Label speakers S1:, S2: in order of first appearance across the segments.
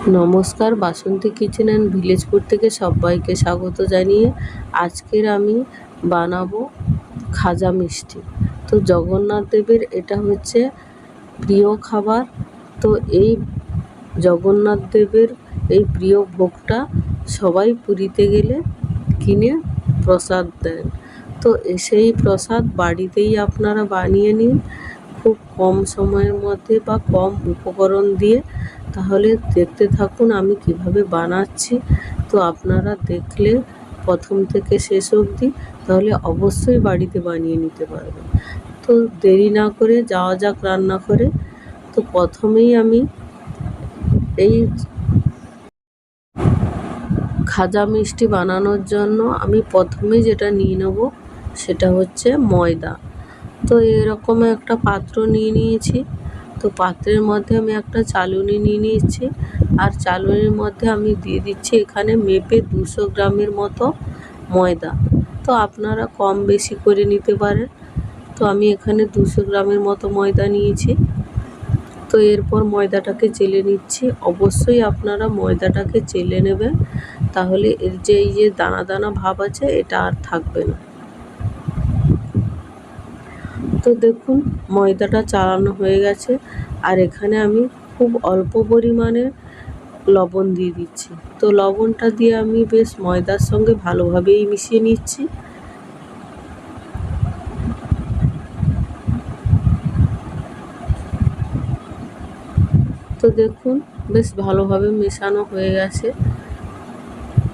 S1: নমস্কার, বাসন্তী kitchen and village food থেকে সবাইকে স্বাগত জানিয়ে আজকের আমি বানাবো খাজা মিষ্টি। তো জগন্নাথ দেবের এটা হচ্ছে প্রিয় খাবার। তো এই জগন্নাথ দেবের এই প্রিয় ভোগটা সবাই পুরীতে গেলে কিনে প্রসাদ দেন। তো সেই প্রসাদ বাড়িতেই আপনারা বানিয়ে নিন খুব কম সময়ের মধ্যে বা কম উপকরণ দিয়ে। তাহলে দেখতে থাকুন আমি কিভাবে বানাচ্ছি। তো আপনারা দেখলে প্রথম থেকে শেষ অবধি তাহলে অবশ্যই বাড়িতে বানিয়ে নিতে পারবেন। তো দেরি না করে যাওয়া যাক রান্না করে। তো প্রথমেই আমি এই খাজা মিষ্টি বানানোর জন্য আমি প্রথমেই যেটা নিয়ে নেব সেটা হচ্ছে ময়দা। তো এরকম একটা পাত্র নিয়ে নিয়েছি। তো পাত্রের মধ্যে আমি একটা চালুনি নিয়ে নিয়েছি, আর চালুনির মধ্যে আমি দিয়ে দিচ্ছি এখানে মেপে 200 গ্রামের মতো ময়দা। তো আপনারা কম বেশি করে নিতে পারেন। তো আমি এখানে 200 গ্রামের মতো ময়দা নিয়েছি। তো এরপর ময়দাটাকে চেলে নিচ্ছি। অবশ্যই আপনারা ময়দাটাকে চেলে নেবেন, তাহলে এর যে এই যে দানা দানা ভাব আছে এটা আর থাকবে না। তো দেখুন ময়দাটা চালানো হয়ে গেছে, আর এখানে আমি খুব অল্প পরিমাণে লবণ দিয়ে দিচ্ছি। তো লবণটা দিয়ে আমি বেশ ময়দার সঙ্গে ভালোভাবেই মিশিয়ে নিচ্ছি। তো দেখুন বেশ ভালোভাবে মেশানো হয়ে গেছে।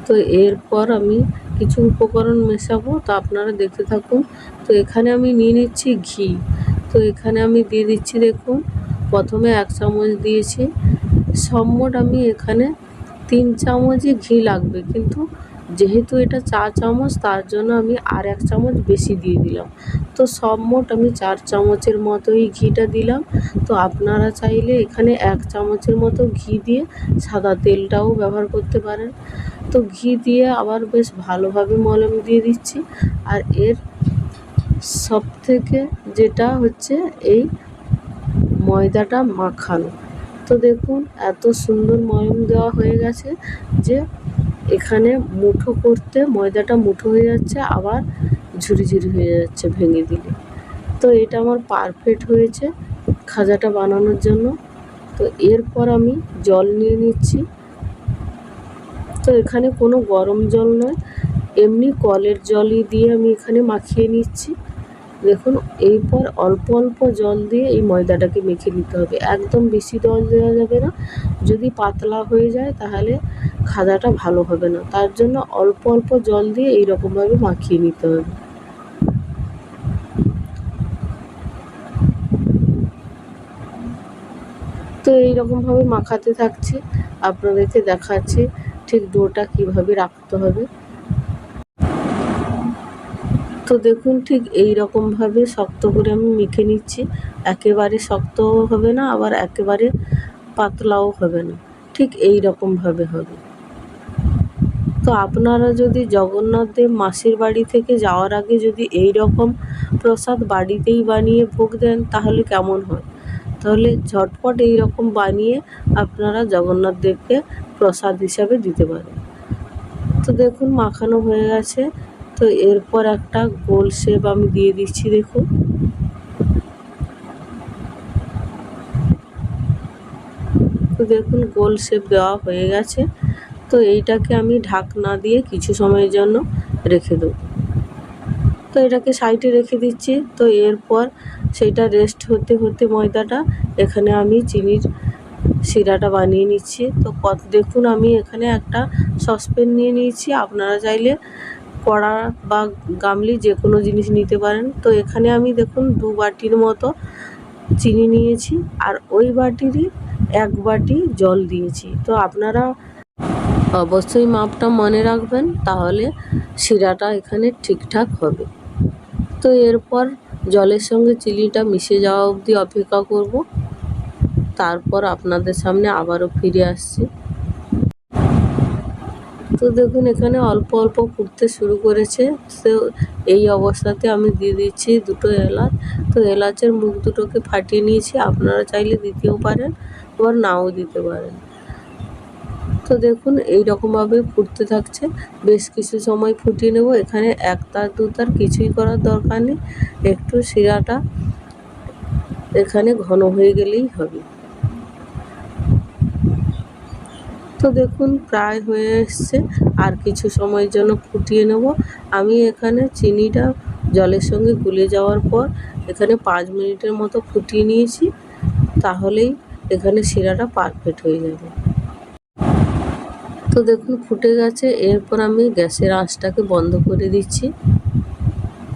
S1: তো এরপর আমি কিছু উপকরণ মেশাবো, তো আপনারা দেখতে থাকুন। তো এখানে আমি নিয়ে নিচ্ছি ঘি। তো এখানে আমি দিয়ে দিচ্ছি, দেখুন প্রথমে 1 চামচ দিয়েছি। মোট আমি এখানে 3 চামচই ঘি লাগবে, কিন্তু যেহেতু এটা 4 চামচ তার জন্য আমি আর 1 চামচ বেশি দিয়ে দিলাম। তো মোট আমি 4 চামচের মতোই ঘিটা দিলাম। তো আপনারা চাইলে এখানে 1 চামচের মতো ঘি দিয়ে সাদা তেলটাও ব্যবহার করতে পারেন। তো ঘি দিয়ে আবার বেশ ভালোভাবে মলম দিয়ে দিচ্ছি। আর এর সবথেকে যেটা হচ্ছে এই ময়দাটা মাখানো। তো দেখুন এত সুন্দর মলম দেওয়া হয়ে গেছে যে এখানে মুঠো করতে ময়দাটা মুঠো হয়ে যাচ্ছে, আবার ঝুরি ঝুরি হয়ে যাচ্ছে ভেঙে দিলে। তো এটা আমার পারফেক্ট হয়েছে খাজাটা বানানোর জন্য। তো এরপর আমি জল নিয়ে নিচ্ছি। তো এখানে কোনো গরম জল নয়, এমনি কলের জলই দিয়ে আমি এখানে মাখিয়ে নিচ্ছি। দেখুন এরপর অল্প অল্প জল দিয়ে এই ময়দাটাকে মেখে নিতে হবে। একদম বেশি জল দেওয়া যাবে না, যদি পাতলা হয়ে যায় তাহলে খাজাটা ভালো হবে না। তার জন্য অল্প অল্প জল দিয়ে এইরকমভাবে মাখিয়ে নিতে হবে। তো এইরকমভাবে মাখাতে থাকছি, আপনাদেরকে দেখাচ্ছি ঠিক ডোটা কীভাবে রাখতে হবে। তো দেখুন ঠিক এই রকমভাবে শক্ত করে আমি মেখে নিচ্ছি। একেবারে শক্তও হবে না, আবার একেবারে পাতলাও হবে না, ঠিক এই রকমভাবে হবে। তো আপনারা যদি জগন্নাথ দেব মাসির বাড়ি থেকে যাওয়ার আগে যদি এই রকম প্রসাদ বাড়িতেই বানিয়ে ভোগ দেন তাহলে কেমন হয়? তাহলে ঝটপট এই রকম বানিয়ে আপনারা জগন্নাথ দেবকে প্রসাদ হিসাবে দিতে পারেন। তো দেখুন মাখানো হয়ে গেছে। তো এরপর একটা গোল শেপ আমি দিয়ে দিচ্ছি, দেখুন। তো দেখুন গোল শেপ দেওয়া হয়ে গেছে। তো এইটাকে আমি ঢাকনা দিয়ে কিছু সময়ের জন্য রেখে দেবো। তো এটাকে সাইডে রেখে দিচ্ছি। তো এরপর সেইটা রেস্ট হতে হতে ময়দাটা এখানে আমি চিনির শিরাটা বানিয়ে নিচ্ছি। তো দেখুন আমি এখানে একটা সসপ্যান নিয়ে নিয়েছি। আপনারা চাইলে কড়া বা গামলি যে কোনো জিনিস নিতে পারেন। তো এখানে আমি দেখুন 2 বাটির মতো চিনি নিয়েছি, আর ওই বাটিরই 1 বাটি জল দিয়েছি। তো আপনারা অবশ্যই মাপটা মনে রাখবেন, তাহলে শিরাটা এখানে ঠিকঠাক হবে। তো এরপর জলের সঙ্গে চিনিটা মিশে যাওয়া অবধি অপেক্ষা করব। তারপর আপনাদের সামনে আবারও ফিরে আসছি। তো দেখুন এখানে অল্প অল্প ফুটতে শুরু করেছে। তো এই অবস্থাতে আমি দিয়ে দিচ্ছি 2টো এলাচ। তো এলাচের মুখ দুটোকে ফাটিয়ে নিয়েছি, আপনারা চাইলে দিতেও পারেন, আবার নাও দিতে পারেন। তো দেখুন এই রকমভাবে ফুটতে থাকছে, বেশ কিছু সময় ফুটিয়ে নেব। এখানে 1 তার 2 তার কিছুই করার দরকার নেই, একটু শিরাটা এখানে ঘন হয়ে গেলেই হবে। তো দেখুন প্রায় হয়ে এসছে, আর কিছু সময়ের জন্য ফুটিয়ে নেব। আমি এখানে চিনিটা জলের সঙ্গে গুলে যাওয়ার পর এখানে 5 মিনিটের মতো ফুটিয়ে নিয়েছি, তাহলেই এখানে শিরাটা পারফেক্ট হয়ে যাবে। তো দেখুন ফুটে গেছে, এরপর আমি গ্যাসের আঁচটাকে বন্ধ করে দিচ্ছি।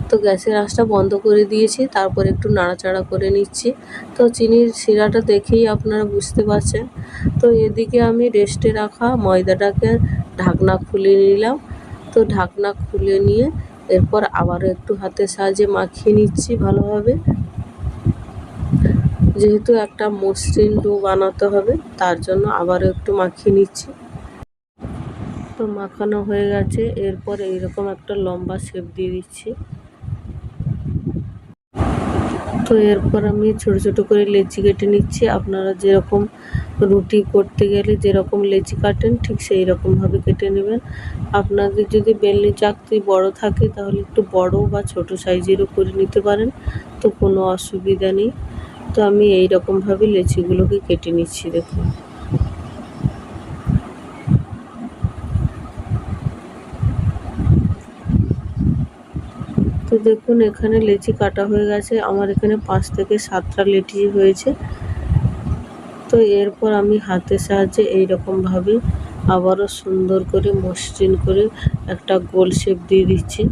S1: তো গ্যাসের আঁচটা বন্ধ করে দিয়েছি, তারপর একটু নাড়াচাড়া করে নিচ্ছি। তো চিনির শিরাটা দেখেই আপনারা বুঝতে পারছেন। তো এদিকে আমি রেস্টে রাখা ময়দাটাকে ঢাকনা খুলে নিলাম। তো ঢাকনা খুলে নিয়ে এরপর আবারও একটু হাতের সাহায্যে মাখিয়ে নিচ্ছি ভালোভাবে, যেহেতু একটা মসৃণ ডো বানাতে হবে তার জন্য আবারও একটু মাখিয়ে নিচ্ছি। তো মাখানো হয়ে গেছে, এরপর এইরকম একটা লম্বা শেপ দিয়ে দিচ্ছি। তো এরপর আমি ছোট ছোট করে লেচি কেটে নিচ্ছি। আপনারা যেরকম রুটি করতে গেলে যেরকম লেচি কাটেন ঠিক সেই রকমভাবে কেটে নেবেন। আপনাদের যদি বেলনি চাকতি বড় থাকে তাহলে একটু বড় বা ছোট সাইজেরও করে নিতে পারেন, তো কোনো অসুবিধা নেই। তো আমি এই রকমভাবে লেচিগুলোকে কেটে নিচ্ছি দেখুন। তো দেখুন এখানে লেচি কাটা হয়ে গেছে, আমার এখানে 5 থেকে 7টা লেচি হয়েছে। তো এরপর আমি হাতের সাহায্যে এইরকমভাবে আবারও সুন্দর করে মসৃণ করে একটা গোল শেপ দিয়ে দিচ্ছি।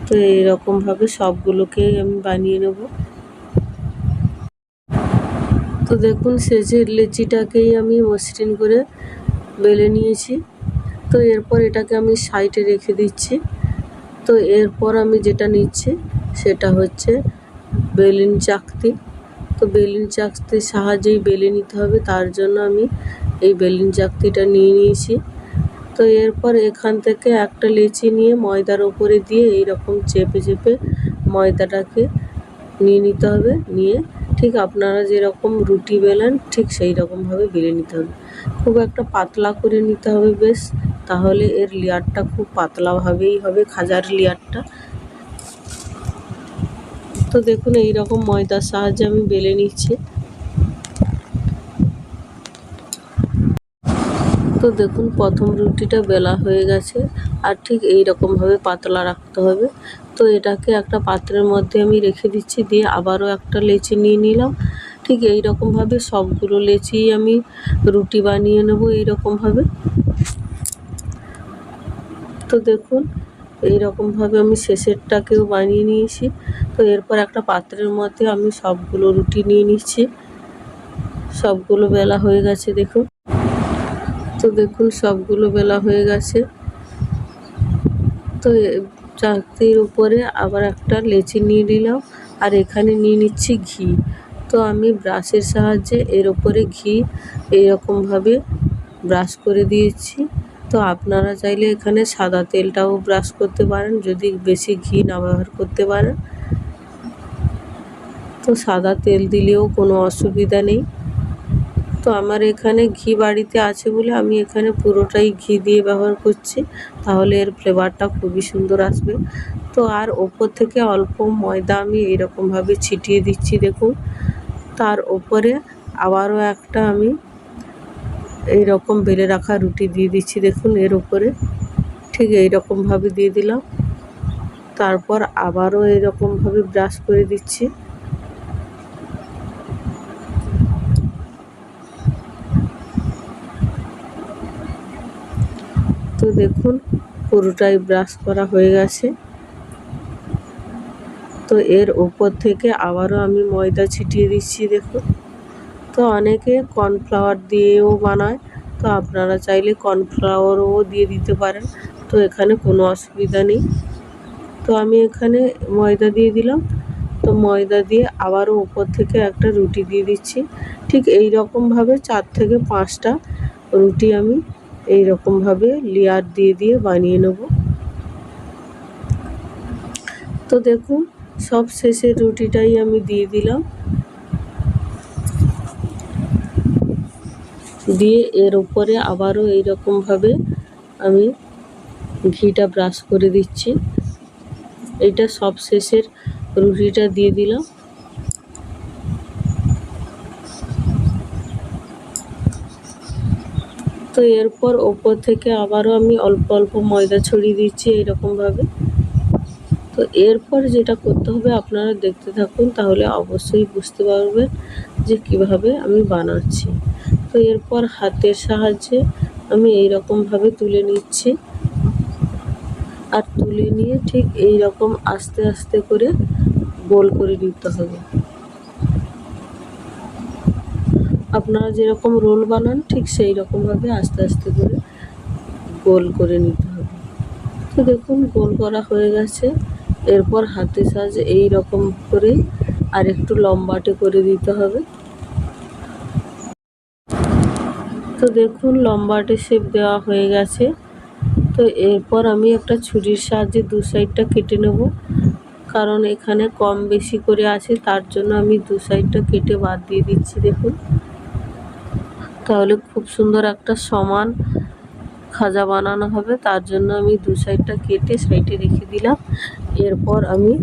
S1: তো এইরকমভাবে সবগুলোকেই আমি বানিয়ে নেব। তো দেখুন শেষের লেচিটাকেই আমি মসৃণ করে বেলে নিয়েছি। তো এরপর এটাকে আমি সাইডে রেখে দিচ্ছি। তো এরপর আমি যেটা নিচ্ছি সেটা হচ্ছে বেলুন চাকতি। তো বেলুন চাকতির সাহায্যেই বেলে নিতে হবে, তার জন্য আমি এই বেলুন চাকতিটা নিয়ে নিয়েছি। তো এরপর এখান থেকে একটা লেচি নিয়ে ময়দার ওপরে দিয়ে এইরকম চেপে চেপে ময়দাটাকে নিয়ে নিতে হবে। নিয়ে ঠিক আপনারা যেরকম রুটি বেলেন ঠিক সেই রকমভাবে বেলে নিতে হবে। খুব একটা পাতলা করে নিতে হবে বেশ, তাহলে এর লেয়ারটা খুব পাতলাভাবেই হবে, খাজার লেয়ারটা। তো দেখুন এই রকম ময়দার সাহায্যে আমি বেলে নিচ্ছি। তো দেখুন প্রথম রুটিটা বেলা হয়ে গেছে, আর ঠিক এই রকমভাবে পাতলা রাখতে হবে। তো এটাকে একটা পাত্রের মধ্যে আমি রেখে দিচ্ছি, দিয়ে আবারও একটা লেচি নিয়ে নিলাম। ঠিক এই রকমভাবে সবগুলো লেচি আমি রুটি বানিয়ে নেব এইরকমভাবে। তো দেখুন এই রকমভাবে আমি শেষেরটাকেও বানিয়ে নিয়েছি। তো এরপর একটা পাত্রের মধ্যে আমি সবগুলো রুটি নিয়ে নিচ্ছি। সবগুলো বেলা হয়ে গেছে দেখুন। তো দেখুন সবগুলো বেলা হয়ে গেছে। তো চাকতির উপরে আবার একটা লেচি নিয়ে নিলাম, আর এখানে নিয়ে নিচ্ছি ঘি। তো আমি ব্রাশের সাহায্যে এর ওপরে ঘি এইরকমভাবে ব্রাশ করে দিয়েছি। তো আপনারা চাইলে এখানে সাদা তেলটাও ব্রাশ করতে পারেন যদি বেশি ঘি না ব্যবহার করতে পারেন। তো সাদা তেল দিলেও কোনো অসুবিধা নেই। তো আমার এখানে ঘি বাড়িতে আছে বলে আমি এখানে পুরোটাই ঘি দিয়ে ব্যবহার করছি, তাহলে এর ফ্লেভারটা খুবই সুন্দর আসবে। তো আর ওপর থেকে অল্প ময়দা আমি এইরকমভাবে ছিটিয়ে দিচ্ছি দেখুন। তার ওপরে আবারও একটা আমি এইরকম বেলে রাখা রুটি দিয়ে দিচ্ছি দেখুন এর ওপরে, ঠিক এইরকমভাবে দিয়ে দিলাম। তারপর আবারও এইরকমভাবে ব্রাশ করে দিচ্ছি। তো দেখুন পুরোটাই ব্রাশ করা হয়ে গেছে। তো এর ওপর থেকে আবারও আমি ময়দা ছিটিয়ে দিচ্ছি দেখুন। তো অনেকে কর্নফ্লাওয়ার দিয়েও বানায়, তো আপনারা চাইলে কর্নফ্লাওয়ারও দিয়ে দিতে পারেন, তো এখানে কোনো অসুবিধা নেই। তো আমি এখানে ময়দা দিয়ে দিলাম। তো ময়দা দিয়ে আবারও উপর থেকে একটা রুটি দিয়ে দিচ্ছি। ঠিক এই রকমভাবে 4 থেকে 5টা রুটি আমি এই রকমভাবে লেয়ার দিয়ে দিয়ে বানিয়ে নেব। তো দেখুন সব শেষে রুটিটাই আমি দিয়ে দিলাম, দিয়ে এর উপরে আবারও এইরকমভাবে আমি ঘিটা ব্রাশ করে দিচ্ছি। এটা সব শেষের রুটিটা দিয়ে দিলাম। তো এরপর ওপর থেকে আবারও আমি অল্প অল্প ময়দা ছড়িয়ে দিচ্ছি এইরকমভাবে। তো এরপর যেটা করতে হবে আপনারা দেখতে থাকুন, তাহলে অবশ্যই বুঝতে পারবেন যে কিভাবে আমি বানাচ্ছি। তো এরপর হাতের সাহায্যে আমি এইরকমভাবে তুলে নিচ্ছি, আর তুলে নিয়ে ঠিক এই রকম আস্তে আস্তে করে গোল করে নিতে হবে। আপনারা যেরকম রোল বানান ঠিক সেই রকমভাবে আস্তে আস্তে করে গোল করে নিতে হবে। তো দেখুন গোল করা হয়ে গেছে। এরপর হাতের সাহায্যে এই রকম করে আর একটু লম্বাটে করে দিতে হবে। তো দেখুন লম্বাটে শেপ দেওয়া হয়ে গেছে। তো এরপর আমি একটা ছুরির সাহায্যে দু সাইডটা কেটে নেব, কারণ এখানে কম বেশি করে আছে, তার জন্য আমি দু সাইডটা কেটে বাদ দিয়ে দিচ্ছি। দেখুন, তাহলে খুব সুন্দর একটা সমান খাজা বানানো হবে, তার জন্য আমি দু সাইডটা কেটে সাইডে রেখে দিলাম। এরপর আমি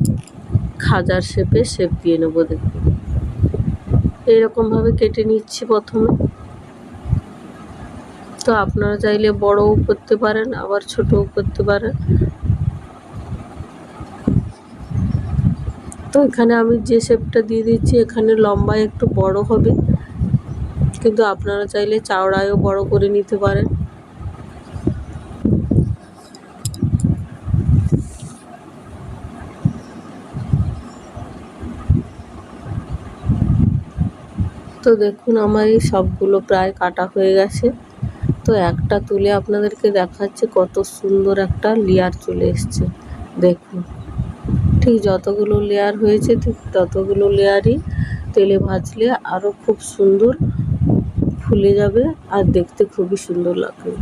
S1: খাজার শেপে শেপ দিয়ে নেব। দেখুন এইরকমভাবে কেটে নিচ্ছি প্রথমে। তো আপনারা চাইলে বড়ও করতে পারেন, আবার ছোটও করতে পারেন। তো এখানে আমি যে শেপটা দিয়ে দিচ্ছি এখানে লম্বায় একটু বড় হবে, কিন্তু আপনারা চাইলে চওড়ায়ও বড় করে নিতে পারেন। তো দেখুন আমার এই সবগুলো প্রায় কাটা হয়ে গেছে। তো একটা তুলে আপনাদেরকে দেখাচ্ছে কত সুন্দর একটা লেয়ার চলে এসছে। দেখুন ঠিক যতগুলো লেয়ার হয়েছে ঠিক ততগুলো লেয়ারই তেলে ভাজলে আরও খুব সুন্দর ফুলে যাবে আর দেখতে খুবই সুন্দর লাগবে।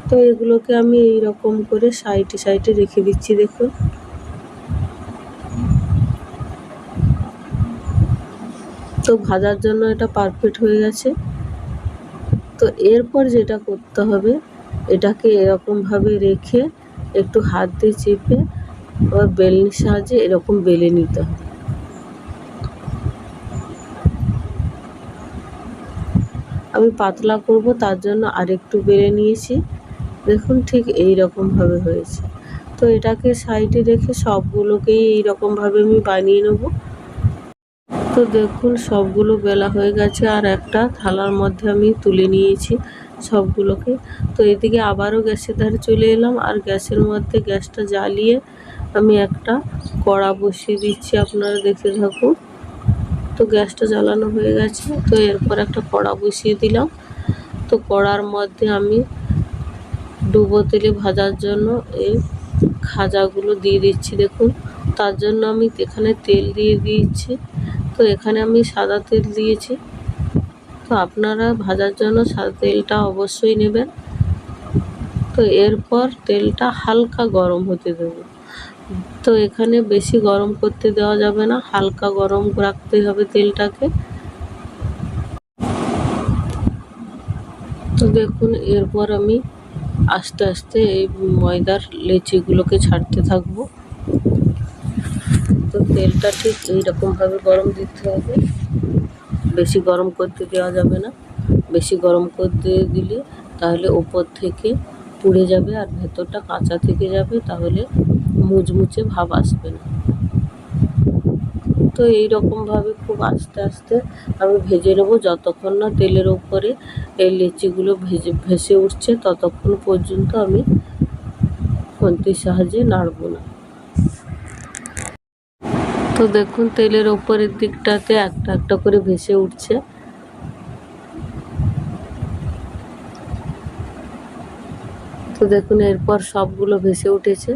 S1: তো এগুলোকে আমি এই রকম করে সাইডে সাইডে রেখে দিচ্ছি। দেখুন তো ভাজার জন্য এটা পারফেক্ট হয়ে গেছে। তো এরপর যেটা করতে হবে, এটাকে এরকমভাবে রেখে একটু হাত দিয়ে চেপে আবার বেলনির সাহায্যে এরকম বেলে নিতে হবে। আমি পাতলা করব তার জন্য আরেকটু বেলে নিয়েছি। দেখুন ঠিক এই রকমভাবে হয়েছে। তো এটাকে সাইডে রেখে সবগুলোকেই এই রকমভাবে আমি বানিয়ে নেব। তো দেখুন সবগুলো বেলা হয়ে গেছে, আর একটা থালার মধ্যে আমি তুলে নিয়েছি সবগুলোকে। তো এদিকে আবারও গ্যাসের ধারে চলে এলাম, আর গ্যাসের মধ্যে গ্যাসটা জ্বালিয়ে আমি একটা কড়া বসিয়ে দিচ্ছি। আপনারা দেখতে থাকুন। তো গ্যাসটা জ্বালানো হয়ে গেছে। তো এরপর একটা কড়া বসিয়ে দিলাম। তো কড়ার মধ্যে আমি ডুবো তেলে ভাজার জন্য এই খাজাগুলো দিয়ে দিচ্ছি। দেখুন তার জন্য আমি এখানে তেল দিয়ে দিয়েছি। তো এখানে আমি সাদা তেল দিয়েছি। তো আপনারা ভাজার জন্য সাদা তেলটা অবশ্যই নেবেন। তো এরপর তেলটা হালকা গরম হতে দেব। তো এখানে বেশি গরম করতে দেওয়া যাবে না, হালকা গরম রাখতে হবে তেলটাকে। তো দেখুন এরপর আমি আস্তে আস্তে এই ময়দার লেচিগুলোকে ছাড়তে থাকবো। তো তেলটা ঠিক এইরকমভাবে গরম দিতে হবে, বেশি গরম করতে দেওয়া যাবে না। বেশি গরম করতে দিলে তাহলে ওপর থেকে পুড়ে যাবে আর ভেতরটা কাঁচা থেকে যাবে, তাহলে মুচমুচে ভাব আসবে না। তো এই রকমভাবে খুব আস্তে আস্তে আমি ভেজে নেব, যতক্ষণ না তেলের ওপরে এই লেচিগুলো ভেসে উঠছে ততক্ষণ পর্যন্ত আমি খুন্তির সাহায্যে নাড়ব না। তো দেখুন তেলের ওপরের দিকটাতে একটা একটা করে ভেসে উঠছে। তো দেখুন এরপর সবগুলো ভেসে উঠেছে।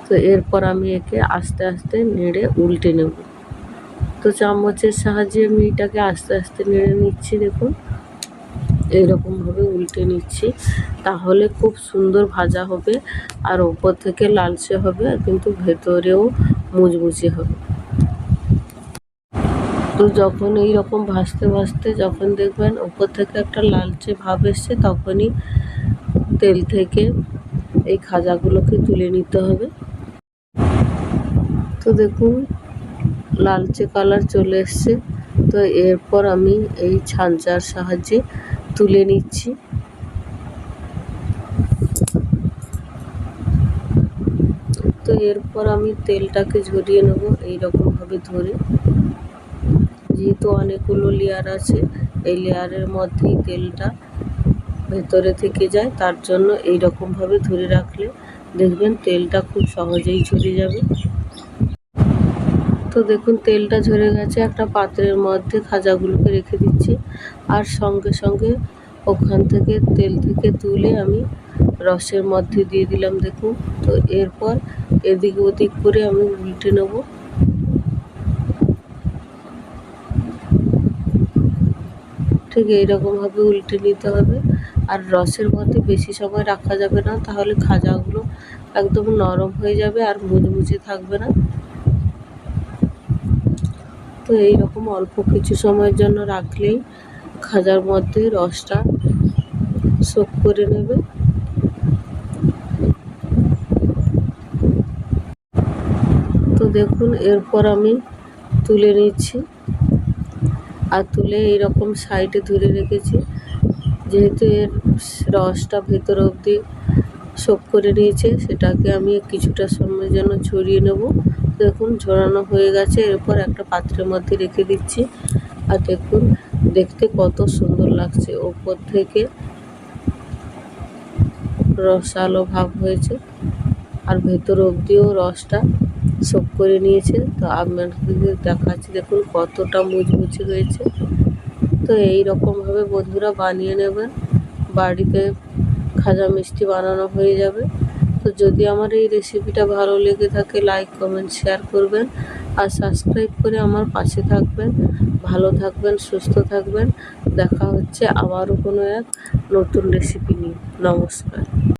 S1: তো এরপর আমি একে আস্তে আস্তে নেড়ে উল্টে নেব। তো চামচের সাহায্যে আমি এটাকে আস্তে আস্তে নেড়ে নিচ্ছি। দেখুন এইরকমভাবে উল্টে নিচ্ছি, তাহলে খুব সুন্দর ভাজা হবে আর ওপর থেকে লালচে হবে কিন্তু ভেতরেও মুচমুচে হবে। তো যখন এইরকম ভাজতে ভাজতে যখন দেখবেন ওপর থেকে একটা লালচে ভাব এসছে, তখনই তেল থেকে এই খাজাগুলোকে তুলে নিতে হবে। তো দেখুন লালচে কালার চলে এসছে। তো এরপর আমি এই ছাঁচার সাহায্যে তুলে নিচ্ছি। তো এরপর আমি তেলটাকে ঝরিয়ে নেব এইরকমভাবে ধরে, যেহেতু অনেকগুলো লেয়ার আছে এই লেয়ারের মধ্যেই তেলটা ভেতরে থেকে যায়, তার জন্য এইরকমভাবে ধরে রাখলে দেখবেন তেলটা খুব সহজেই ঝরে যাবে। তো দেখুন তেলটা ঝরে গেছে, একটা পাত্রের মধ্যে খাজাগুলোকে রেখে দিচ্ছি আর সঙ্গে সঙ্গে ওখান থেকে তেল থেকে তুলে আমি রসের মধ্যে দিয়ে দিলাম। দেখুন, তো এরপর এদিক ওদিক করে আমি উল্টে নেব। ঠিক এইরকমভাবে উল্টে নিতে হবে। আর রসের মধ্যে বেশি সময় রাখা যাবে না, তাহলে খাজাগুলো একদম নরম হয়ে যাবে আর মুচমুচে থাকবে না। তো এইরকম অল্প কিছু সময়ের জন্য রাখলেই খাজার মধ্যে রসটা সোক করে নেবে। তো দেখুন এরপর আমি তুলে নিচ্ছি আর তুলে এইরকম সাইডে ধরে রেখেছি, যেহেতু এর রসটা ভেতর অবধি সোক করে নিয়েছে, সেটাকে আমি কিছুটা সময়ের জন্য ছড়িয়ে নেব। দেখুন ঝরানো হয়ে গেছে, এরপর একটা পাত্রের মধ্যে রেখে দিচ্ছি। আর দেখুন দেখতে কত সুন্দর লাগছে, ওপর থেকে রসালো ভাব হয়েছে আর ভেতর অবধিও রসটা সোক করে নিয়েছে। তো আপনাদের দেখাচ্ছি, দেখুন কতটা মুচমুচে হয়েছে। তো এই রকমভাবে বন্ধুরা বানিয়ে নেবেন, বাড়িতে খাজা মিষ্টি বানানো হয়ে যাবে। তো যদি আমার এই রেসিপিটা ভালো লেগে থাকে লাইক কমেন্ট শেয়ার করবেন আর সাবস্ক্রাইব করে আমার পাশে থাকবেন। ভালো থাকবেন, সুস্থ থাকবেন। দেখা হচ্ছে আবারও কোনো এক নতুন রেসিপি নিয়ে। নমস্কার।